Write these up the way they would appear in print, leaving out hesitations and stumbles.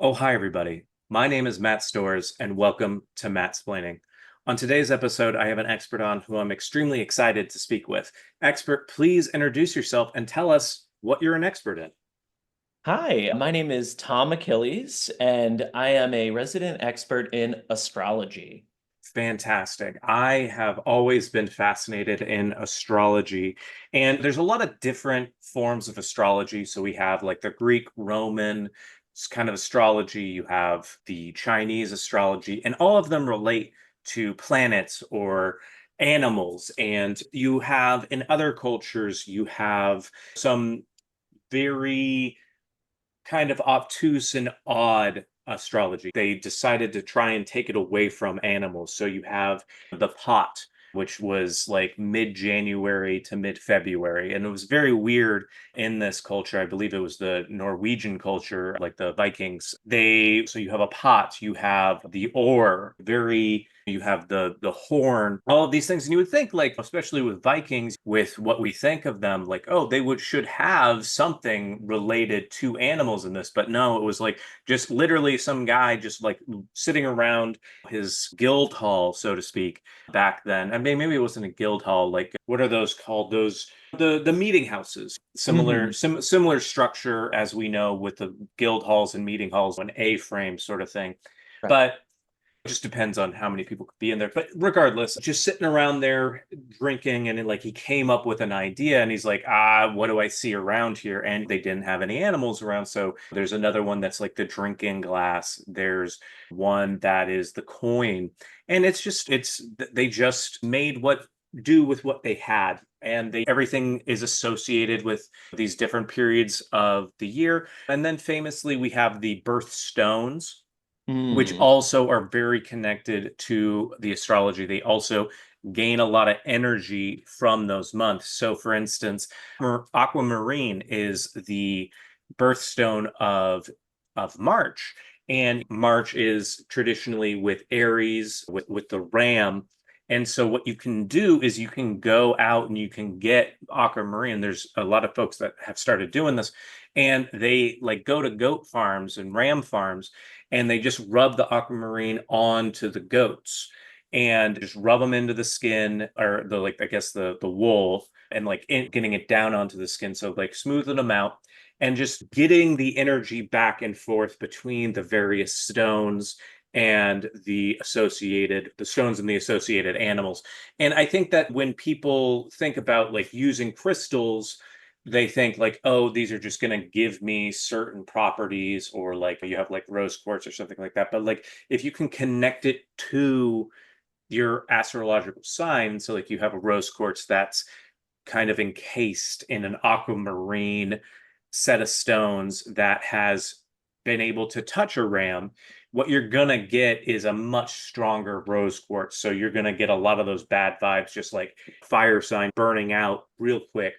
Oh, hi, everybody. My name is Matt Storrs, and welcome to Mattsplaining. On today's episode, I have an expert on who I'm extremely excited to speak with. Expert, please introduce yourself and tell us what you're an expert in. Hi, my name is Tom Achilles, and I am a resident expert in astrology. Fantastic. I have always been fascinated in astrology, and there's a lot of different forms of astrology. So we have like the Greek, Roman kind of astrology, you have the Chinese astrology, and all of them relate to planets or animals. And you have in other cultures, you have some very kind of obtuse and odd astrology. They decided to try and take it away from animals. So you have the pot, which was like mid-January to mid-February. And it was very weird in this culture. I believe it was the Norwegian culture, like the Vikings. So you have a pot, you have the oar, you have the horn, all of these things. And you would think, like, especially with Vikings, with what we think of them, like, oh, they would should have something related to animals in this. But no, it was like just literally some guy just like sitting around his guild hall, so to speak, back then. I mean, maybe it wasn't a guild hall. Like, what are those called? Those the meeting houses. Hmm. Similar structure as we know with the guild halls and meeting halls, an A-frame sort of thing. Right. But it just depends on how many people could be in there. But regardless, just sitting around there drinking, and like he came up with an idea, and he's like, what do I see around here? And they didn't have any animals around. So there's another one that's like the drinking glass. There's one that is the coin. And they just made what do with what they had. And everything is associated with these different periods of the year. And then famously, we have the birthstones, which Hmm. also are very connected to the astrology. They also gain a lot of energy from those months. So, for instance, aquamarine is the birthstone of March, and March is traditionally with Aries, with the ram. And so, what you can do is you can go out and you can get aquamarine. There's a lot of folks that have started doing this, and they like go to goat farms and ram farms, and they just rub the aquamarine onto the goats and just rub them into the skin, or the like I guess the wool, and like getting it down onto the skin, so like smoothing them out and just getting the energy back and forth between the various stones and the stones and the associated animals. And I think that when people think about like using crystals, they think like, oh, these are just going to give me certain properties, or like you have like rose quartz or something like that. But like if you can connect it to your astrological sign, so like you have a rose quartz that's kind of encased in an aquamarine set of stones that has been able to touch a ram, what you're gonna get is a much stronger rose quartz. So you're gonna get a lot of those bad vibes, just like fire sign burning out real quick.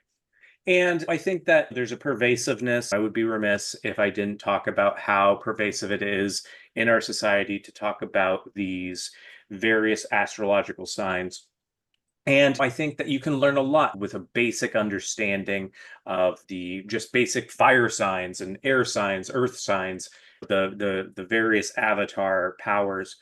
And I think that there's a pervasiveness. I would be remiss if I didn't talk about how pervasive it is in our society to talk about these various astrological signs. And I think that you can learn a lot with a basic understanding of the just basic fire signs and air signs, earth signs, the various avatar powers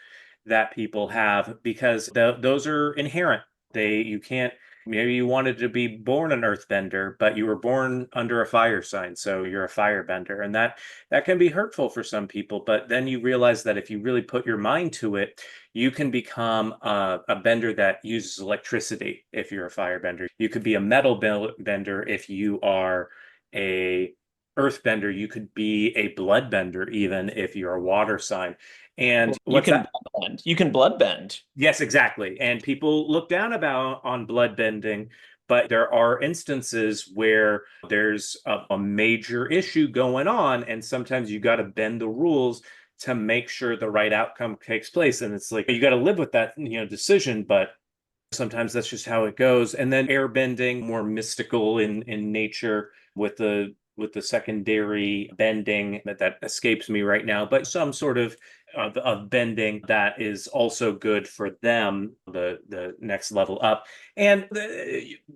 that people have, because those are inherent. You can't, maybe you wanted to be born an earthbender, but you were born under a fire sign, so you're a firebender. And that can be hurtful for some people, but then you realize that if you really put your mind to it, you can become a bender that uses electricity if you're a firebender. You could be a metal bender if you are a earthbender. You could be a bloodbender even if you're a water sign. And Well, you what's can that? blood bend. You can blood bend. Yes, exactly. And people look down about on blood bending, but there are instances where there's a major issue going on, and sometimes you got to bend the rules to make sure the right outcome takes place. And it's like you got to live with that, decision, but sometimes that's just how it goes. And then airbending, more mystical in nature, with the secondary bending that escapes me right now, but some sort of bending that is also good for them, the next level up. And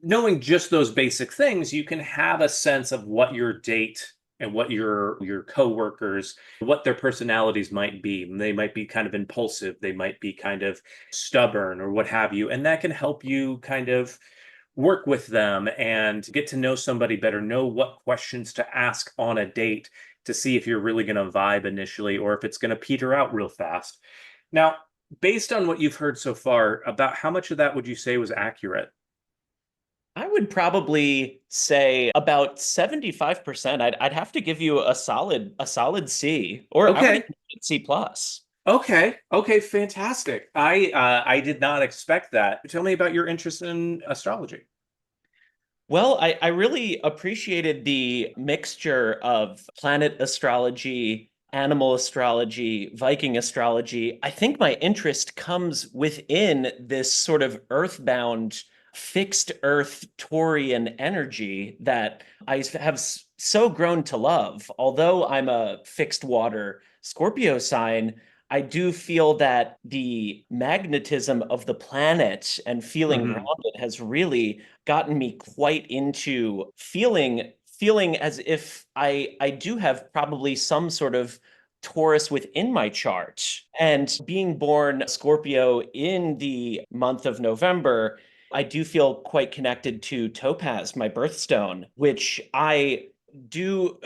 knowing just those basic things, you can have a sense of what your date and what your coworkers, what their personalities might be. They might be kind of impulsive, they might be kind of stubborn or what have you, and that can help you kind of work with them and get to know somebody better, know what questions to ask on a date to see if you're really going to vibe initially or if it's going to peter out real fast. Now, based on what you've heard so far, about how much of that would you say was accurate? I would probably say about 75%. I'd have to give you a solid C, or I would Okay. even give it C plus. Okay. Okay. Fantastic. I did not expect that. Tell me about your interest in astrology. Well, I really appreciated the mixture of planet astrology, animal astrology, Viking astrology. I think my interest comes within this sort of earthbound, fixed earth Taurian energy that I have so grown to love. Although I'm a fixed water Scorpio sign, I do feel that the magnetism of the planet and feeling Hmm. grounded has really gotten me quite into feeling as if I do have probably some sort of Taurus within my chart. And being born Scorpio in the month of November, I do feel quite connected to Topaz, my birthstone, which I do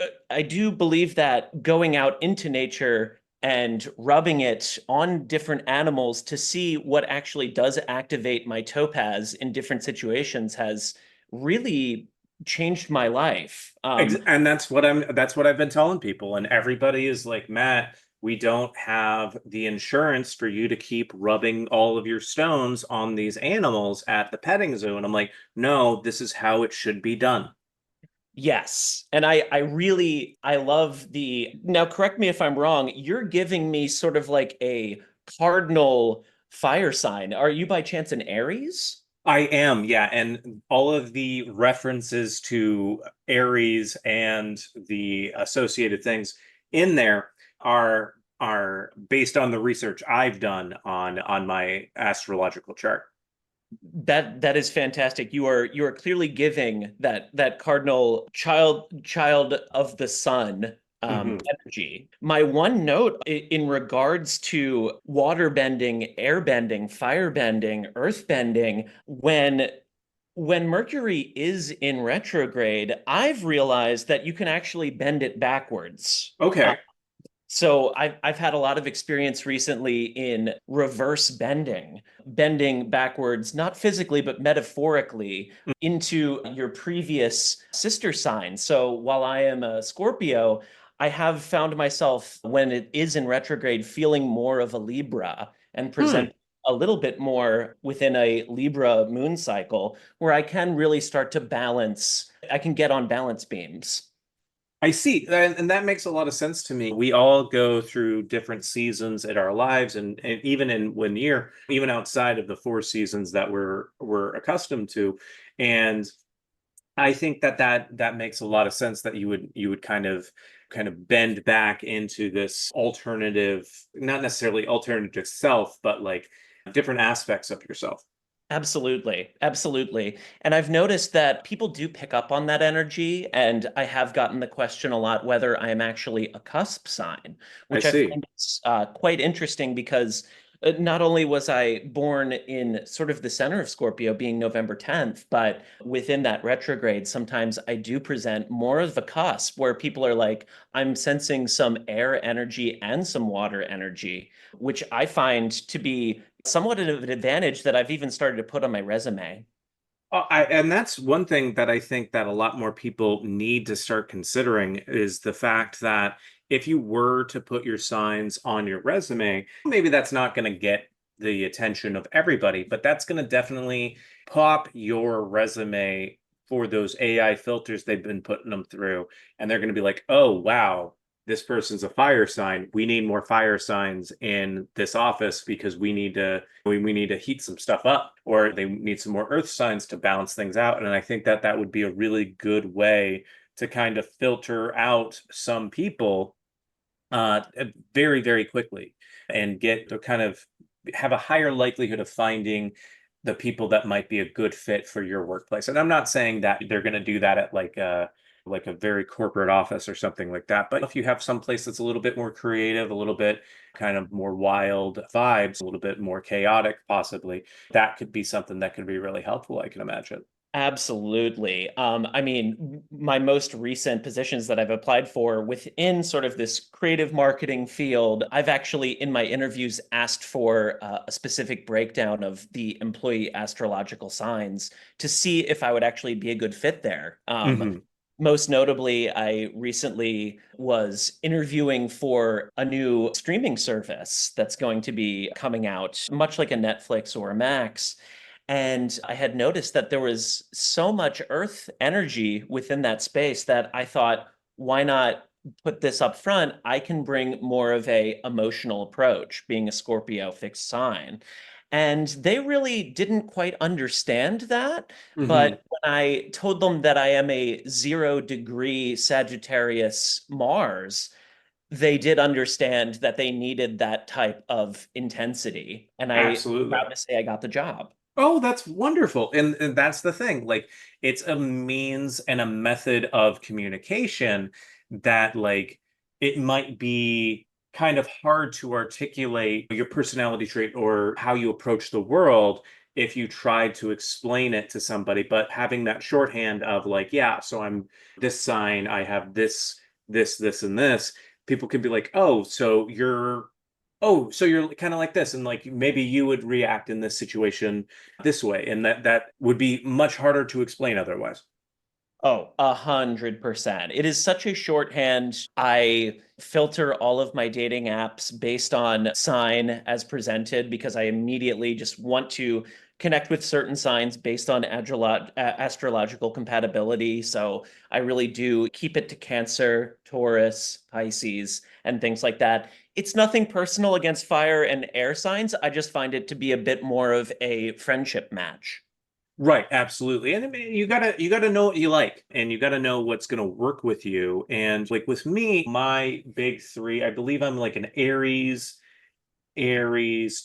believe that going out into nature and rubbing it on different animals to see what actually does activate my topaz in different situations has really changed my life. And that's what I've been telling people. And everybody is like, Matt, we don't have the insurance for you to keep rubbing all of your stones on these animals at the petting zoo. And I'm like, no, this is how it should be done. Yes. And I love the, now correct me if I'm wrong, you're giving me sort of like a cardinal fire sign. Are you by chance an Aries? I am, yeah. And all of the references to Aries and the associated things in there are based on the research I've done on my astrological chart. That is fantastic. You are clearly giving that cardinal child of the sun Hmm. energy. My one note in regards to water bending, air bending, fire bending, earth bending, when Mercury is in retrograde, I've realized that you can actually bend it backwards. Okay. So I've had a lot of experience recently in reverse bending backwards, not physically, but metaphorically into your previous sister sign. So while I am a Scorpio, I have found myself when it is in retrograde feeling more of a Libra and Hmm. present a little bit more within a Libra moon cycle where I can really start to balance, I can get on balance beams. I see. And that makes a lot of sense to me. We all go through different seasons in our lives, and even in 1 year, even outside of the 4 seasons that we're accustomed to. And I think that makes a lot of sense that you would kind of bend back into this alternative, not necessarily alternative self, but like different aspects of yourself. Absolutely. Absolutely. And I've noticed that people do pick up on that energy. And I have gotten the question a lot whether I am actually a cusp sign, I which I see. find is quite interesting because not only was I born in sort of the center of Scorpio, being November 10th, but within that retrograde, sometimes I do present more of a cusp where people are like, I'm sensing some air energy and some water energy, which I find to be somewhat of an advantage that I've even started to put on my resume. And that's one thing that I think that a lot more people need to start considering is the fact that if you were to put your signs on your resume, maybe that's not going to get the attention of everybody, but that's going to definitely pop your resume for those AI filters they've been putting them through. And they're going to be like, oh, wow, this person's a fire sign. We need more fire signs in this office because we need to heat some stuff up, or they need some more earth signs to balance things out. And I think that that would be a really good way to kind of filter out some people very, very quickly and get to kind of have a higher likelihood of finding the people that might be a good fit for your workplace. And I'm not saying that they're going to do that at like like a very corporate office or something like that. But if you have some place that's a little bit more creative, a little bit kind of more wild vibes, a little bit more chaotic, possibly, that could be something that could be really helpful, I can imagine. Absolutely. I mean, my most recent positions that I've applied for within sort of this creative marketing field, I've actually in my interviews asked for a specific breakdown of the employee astrological signs to see if I would actually be a good fit there. Hmm. Most notably, I recently was interviewing for a new streaming service that's going to be coming out, much like a Netflix or a Max. And I had noticed that there was so much earth energy within that space that I thought, why not put this up front? I can bring more of a emotional approach, being a Scorpio fixed sign. And they really didn't quite understand that. Hmm. But when I told them that I am a 0 degree Sagittarius Mars, they did understand that they needed that type of intensity. And I'm Absolutely. proud to say I got the job. Oh, that's wonderful. And that's the thing. Like, it's a means and a method of communication that, like, it might be kind of hard to articulate your personality trait or how you approach the world if you tried to explain it to somebody. But having that shorthand of, like, yeah, so I'm this sign, I have this, and this, people can be like, oh, so you're kind of like this, and like maybe you would react in this situation this way, and that would be much harder to explain otherwise. Oh, 100%. It is such a shorthand. I filter all of my dating apps based on sign as presented because I immediately just want to connect with certain signs based on astrological compatibility. So I really do keep it to Cancer, Taurus, Pisces, and things like that. It's nothing personal against fire and air signs. I just find it to be a bit more of a friendship match. Right, absolutely. And I mean, you gotta know what you like, and you gotta know what's gonna work with you. And like with me, my big three, I believe I'm like an Aries,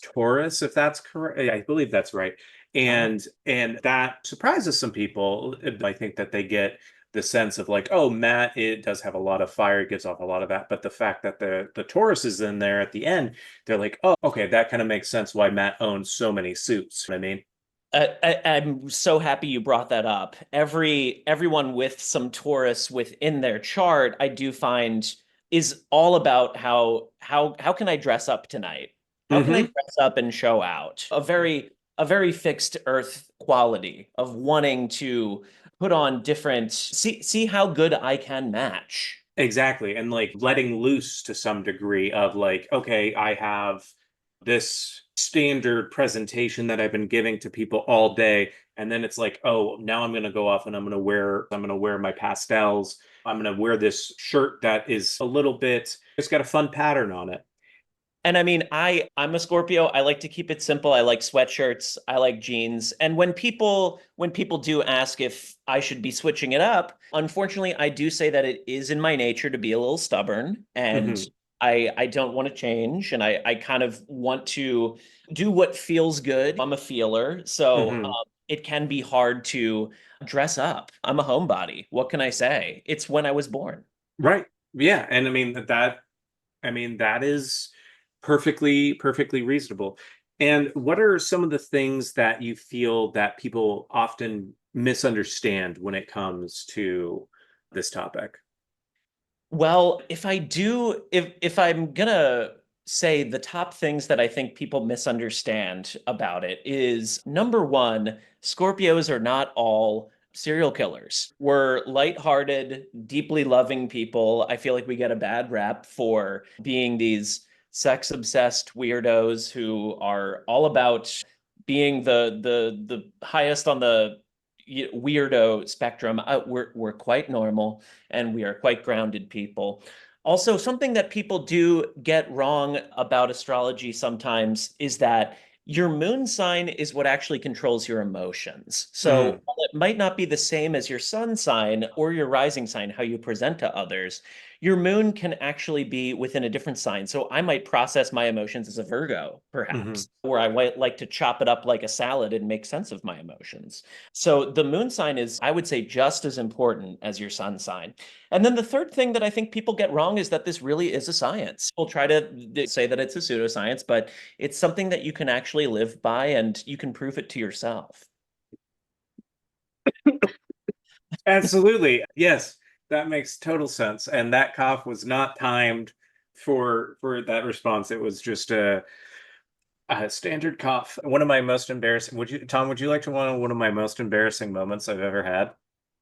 Taurus, if that's correct. Yeah, I believe that's right. Wow. And that surprises some people. I think that they get the sense of like, oh, Matt, it does have a lot of fire, it gives off a lot of that. But the fact that the Taurus is in there at the end, they're like, oh, okay, that kind of makes sense why Matt owns so many suits. You know what I mean? I'm so happy you brought that up. Everyone with some Taurus within their chart, I do find is all about how can I dress up tonight? How can I Hmm. dress up and show out? A very fixed earth quality of wanting to put on different see how good I can match. Exactly. And like letting loose to some degree of like, okay, I have this standard presentation that I've been giving to people all day. And then it's like, oh, now I'm gonna go off and I'm gonna wear my pastels. I'm gonna wear this shirt that is a little bit, it's got a fun pattern on it. And I mean, I'm a Scorpio. I like to keep it simple. I like sweatshirts, I like jeans. And when people do ask if I should be switching it up, unfortunately, I do say that it is in my nature to be a little stubborn and Hmm. I don't want to change and I kind of want to do what feels good. I'm a feeler, so Hmm. it can be hard to dress up. I'm a homebody. What can I say? It's when I was born. Right. Yeah. And I mean that is perfectly reasonable. And what are some of the things that you feel that people often misunderstand when it comes to this topic? Well, if I'm gonna say the top things that I think people misunderstand about it is number one, Scorpios are not all serial killers. We're lighthearted, deeply loving people. I feel like we get a bad rap for being these sex obsessed weirdos who are all about being the highest on the weirdo spectrum. We're quite normal and we are quite grounded people. Also, something that people do get wrong about astrology sometimes is that your moon sign is what actually controls your emotions. So Hmm. might not be the same as your sun sign or your rising sign, how you present to others. Your moon can actually be within a different sign. So I might process my emotions as a Virgo, Hmm. perhaps, or I might like to chop it up like a salad and make sense of my emotions. So the moon sign is, I would say, just as important as your sun sign. And then the third thing that I think people get wrong is that this really is a science. People try to say that it's a pseudoscience, but it's something that you can actually live by and you can prove it to yourself. Absolutely. Yes, that makes total sense. And that cough was not timed for that response. It was just a standard cough. One of my most embarrassing. Would you, Tom? Would you like to know one of my most embarrassing moments I've ever had?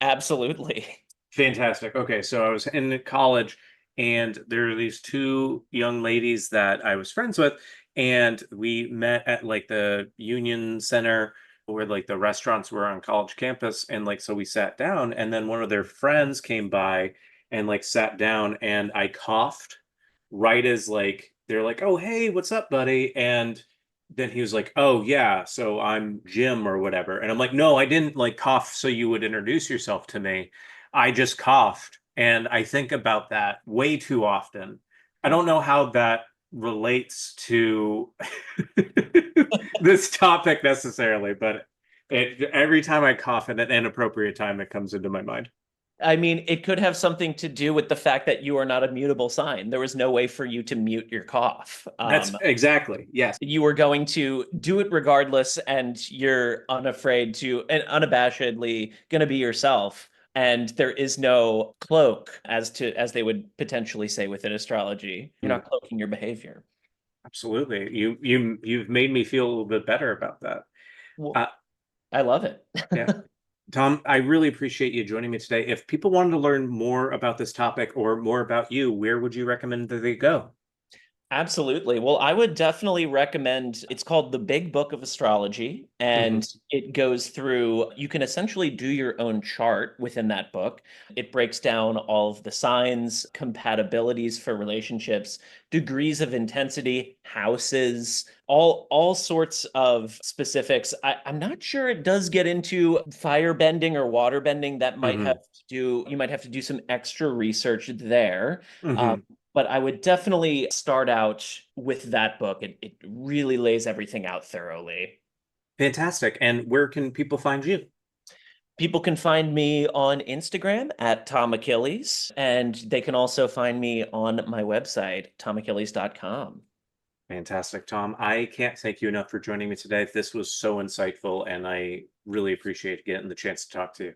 Absolutely. Fantastic. Okay, so I was in college, and there are these two young ladies that I was friends with, and we met at like the Union Center where like the restaurants were on college campus, and like so we sat down, and then one of their friends came by and like sat down, and I coughed right as like they're like, "Oh, hey, what's up, buddy?" And then he was like, "Oh, yeah, so I'm Jim or whatever." And I'm like, "No, I didn't like cough so you would introduce yourself to me. I just coughed." And I think about that way too often. I don't know how that relates to this topic necessarily, but every time I cough at an inappropriate time, it comes into my mind. I mean, it could have something to do with the fact that you are not a mutable sign. There was no way for you to mute your cough. That's exactly, yes. You were going to do it regardless, and you're unafraid to and unabashedly going to be yourself. And there is no cloak, as they would potentially say within astrology. You're Mm, not cloaking your behavior. absolutely. You've made me feel a little bit better about that. Well, Uh, I love it. yeah. Tom, I really appreciate you joining me today. If people wanted to learn more about this topic or more about you, where would you recommend that they go? Absolutely. Well, I would definitely recommend it's called The Big Book of Astrology, Hmm. and it goes through, you can essentially do your own chart within that book. It breaks down all of the signs, compatibilities for relationships, degrees of intensity, houses, all sorts of specifics. I'm not sure it does get into fire bending or water bending. That might have Hmm. to do, you might have to do some extra research there. Hmm. But I would definitely start out with that book. It really lays everything out thoroughly. Fantastic. And where can people find you? People can find me on Instagram at Tom Achilles, and they can also find me on my website, tomachilles.com. Fantastic, Tom. I can't thank you enough for joining me today. This was so insightful, and I really appreciate getting the chance to talk to you.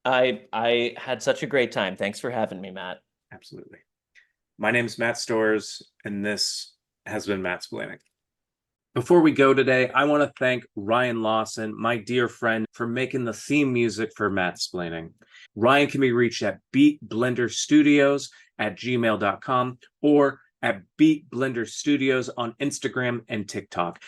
I had such a great time. Thanks for having me, Matt. Absolutely. My name is Matt Storrs, and this has been Mattsplaining. Before we go today, I want to thank Ryan Lawson, my dear friend, for making the theme music for Mattsplaining. Ryan can be reached at beatblenderstudios@gmail.com or at Beat Blender Studios on Instagram and TikTok.